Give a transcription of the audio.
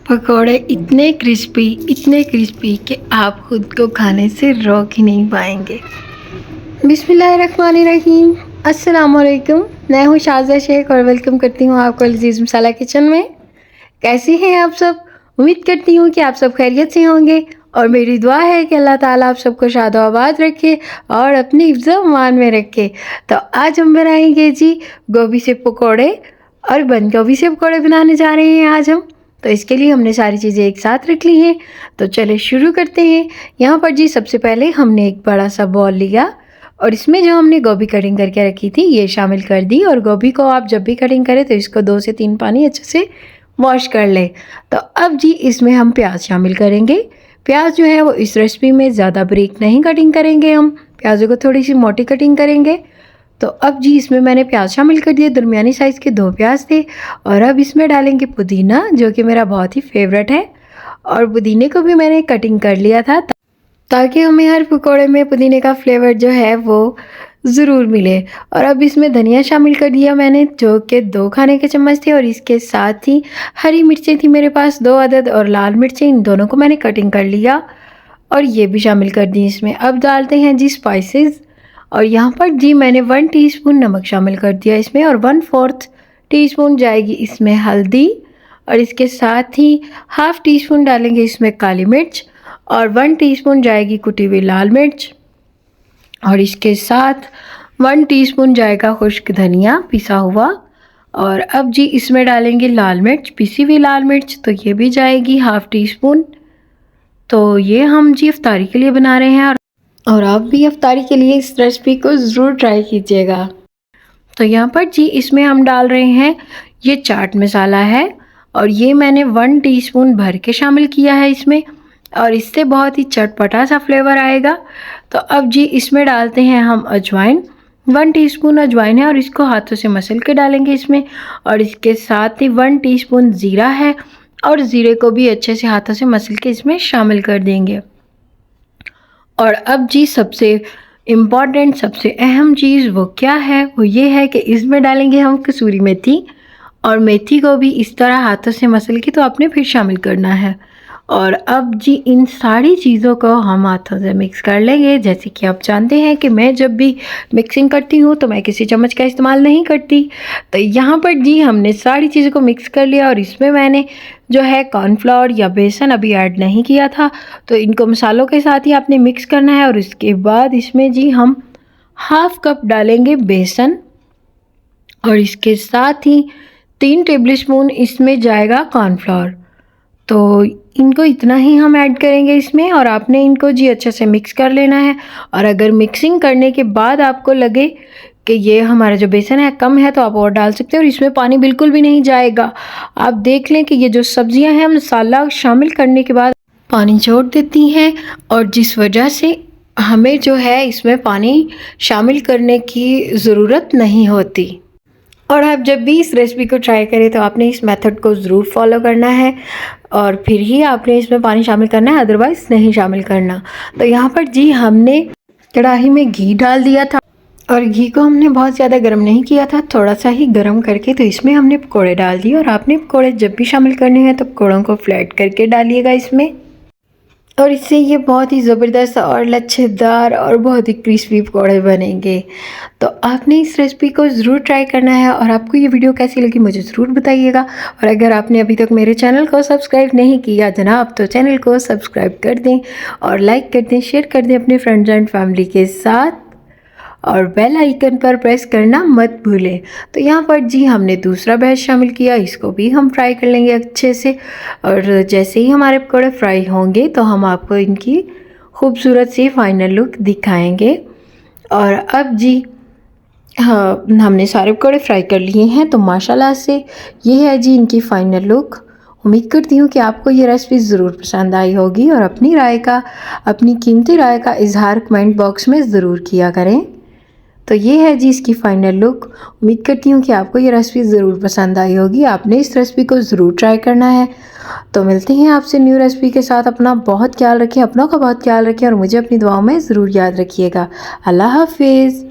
पकौड़े इतने क्रिस्पी कि आप खुद को खाने से रोक ही नहीं पाएंगे। बिस्मिल्लाहिर्रहमानिर्रहीम, अस्सलाम वालेकुम। मैं हूँ शाज़ा शेख और वेलकम करती हूँ आपको लजीज़ मसाला किचन में। कैसे हैं आप सब? उम्मीद करती हूँ कि आप सब खैरियत से होंगे और मेरी दुआ है कि अल्लाह ताला आप सबको शाद आबाद रखे और अपने हिफ्ज़ अमान में रखे। तो आज हम बनाएंगे जी गोभी से पकौड़े और बंद गोभी से पकौड़े बनाने जा रहे हैं आज हम। तो इसके लिए हमने सारी चीज़ें एक साथ रख ली हैं। तो चले शुरू करते हैं। यहाँ पर जी सबसे पहले हमने एक बड़ा सा बॉल लिया और इसमें जो हमने गोभी कटिंग करके रखी थी ये शामिल कर दी। और गोभी को आप जब भी कटिंग करें तो इसको 2 से 3 पानी अच्छे से वॉश कर लें। तो अब जी इसमें हम प्याज शामिल करेंगे। प्याज जो है वो इस रेसिपी में ज़्यादा बारीक नहीं कटिंग करेंगे, हम प्याज़ों को थोड़ी सी मोटी कटिंग करेंगे। तो अब जी इसमें मैंने प्याज शामिल कर दिए, दरमियानी साइज़ के 2 प्याज थे। और अब इसमें डालेंगे पुदीना जो कि मेरा बहुत ही फेवरेट है, और पुदीने को भी मैंने कटिंग कर लिया था ताकि हमें हर पकौड़े में पुदीने का फ्लेवर जो है वो ज़रूर मिले। और अब इसमें धनिया शामिल कर दिया मैंने जो कि 2 खाने के चम्मच थे, और इसके साथ ही हरी मिर्चें थी मेरे पास 2 अदद, और लाल मिर्चें, इन दोनों को मैंने कटिंग कर लिया और ये भी शामिल कर दी इसमें। अब डालते हैं जी स्पाइसेस, और यहाँ पर जी मैंने 1 टीस्पून नमक शामिल कर दिया इसमें, और 1/4 टीस्पून जाएगी इसमें हल्दी, और इसके साथ ही ½ टीस्पून डालेंगे इसमें काली मिर्च, और 1 टीस्पून जाएगी कुटी हुई लाल मिर्च, और इसके साथ 1 टीस्पून जाएगा खुश्क धनिया पिसा हुआ। और अब जी इसमें डालेंगे लाल मिर्च, पिसी हुई लाल मिर्च, तो ये भी जाएगी ½ टीस्पून। तो ये हम जी इफ्तारी के लिए बना रहे हैं और आप भी इफ्तारी के लिए इस रेसिपी को ज़रूर ट्राई कीजिएगा। तो यहाँ पर जी इसमें हम डाल रहे हैं ये चाट मसाला है, और ये मैंने 1 टीस्पून भर के शामिल किया है इसमें, और इससे बहुत ही चटपटा सा फ्लेवर आएगा। तो अब जी इसमें डालते हैं हम अजवाइन, 1 टीस्पून अजवाइन है और इसको हाथों से मसल के डालेंगे इसमें। और इसके साथ ही 1 टीस्पून ज़ीरा है, और ज़ीरे को भी अच्छे से हाथों से मसल के इसमें शामिल कर देंगे। और अब जी सबसे इम्पॉर्टेंट, सबसे अहम चीज़ वो क्या है, वो ये है कि इसमें डालेंगे हम कसूरी मेथी, और मेथी को भी इस तरह हाथों से मसल के तो आपने फिर शामिल करना है। और अब जी इन सारी चीज़ों को हम हाथों से मिक्स कर लेंगे। जैसे कि आप जानते हैं कि मैं जब भी मिक्सिंग करती हूँ तो मैं किसी चम्मच का इस्तेमाल नहीं करती। तो यहाँ पर जी हमने सारी चीज़ों को मिक्स कर लिया, और इसमें मैंने जो है कॉर्नफ्लोर या बेसन अभी ऐड नहीं किया था। तो इनको मसालों के साथ ही आपने मिक्स करना है। और उसके बाद इसमें जी हम ½ कप डालेंगे बेसन, और इसके साथ ही 3 टेबलस्पून इसमें जाएगा कॉर्नफ्लोर। तो इनको इतना ही हम ऐड करेंगे इसमें, और आपने इनको जी अच्छे से मिक्स कर लेना है। और अगर मिक्सिंग करने के बाद आपको लगे कि ये हमारा जो बेसन है कम है तो आप और डाल सकते हैं, और इसमें पानी बिल्कुल भी नहीं जाएगा। आप देख लें कि ये जो सब्जियां हैं मसाला शामिल करने के बाद पानी छोड़ देती हैं, और जिस वजह से हमें जो है इसमें पानी शामिल करने की ज़रूरत नहीं होती। और आप जब भी इस रेसिपी को ट्राई करें तो आपने इस मेथड को ज़रूर फॉलो करना है, और फिर ही आपने इसमें पानी शामिल करना है, अदरवाइज़ नहीं शामिल करना। तो यहाँ पर जी हमने कढ़ाई में घी डाल दिया था, और घी को हमने बहुत ज़्यादा गर्म नहीं किया था, थोड़ा सा ही गर्म करके तो इसमें हमने पकौड़े डाल दिए। और आपने पकौड़े जब भी शामिल करने हैं तो पकौड़ों को फ्लैट करके डालिएगा इसमें, और इससे ये बहुत ही ज़बरदस्त और लच्छेदार और बहुत ही क्रिस्पी पकौड़े बनेंगे। तो आपने इस रेसिपी को ज़रूर ट्राई करना है, और आपको ये वीडियो कैसी लगी मुझे ज़रूर बताइएगा। और अगर आपने अभी तक मेरे चैनल को सब्सक्राइब नहीं किया जनाब तो चैनल को सब्सक्राइब कर दें, और लाइक कर दें, शेयर कर दें अपने फ्रेंड्स एंड फैमिली के साथ, और बेल आइकन पर प्रेस करना मत भूलें। तो यहाँ पर जी हमने दूसरा बैच शामिल किया, इसको भी हम फ्राई कर लेंगे अच्छे से। और जैसे ही हमारे पकौड़े फ्राई होंगे तो हम आपको इनकी खूबसूरत सी फाइनल लुक दिखाएंगे। और अब जी हाँ हमने सारे पकौड़े फ्राई कर लिए हैं, तो माशाल्लाह से ये है जी इनकी फाइनल लुक। उम्मीद करती हूँ कि आपको ये रेसिपी ज़रूर पसंद आई होगी, और अपनी राय का, अपनी कीमती राय का इजहार कमेंट बॉक्स में ज़रूर किया करें। तो ये है जी इसकी फ़ाइनल लुक। उम्मीद करती हूँ कि आपको ये रेसिपी ज़रूर पसंद आई होगी, आपने इस रेसिपी को ज़रूर ट्राई करना है। तो मिलते हैं आपसे न्यू रेसिपी के साथ। अपना बहुत ख्याल रखें, अपनों का बहुत ख्याल रखें, और मुझे अपनी दुआओं में ज़रूर याद रखिएगा। अल्लाह हाफिज़।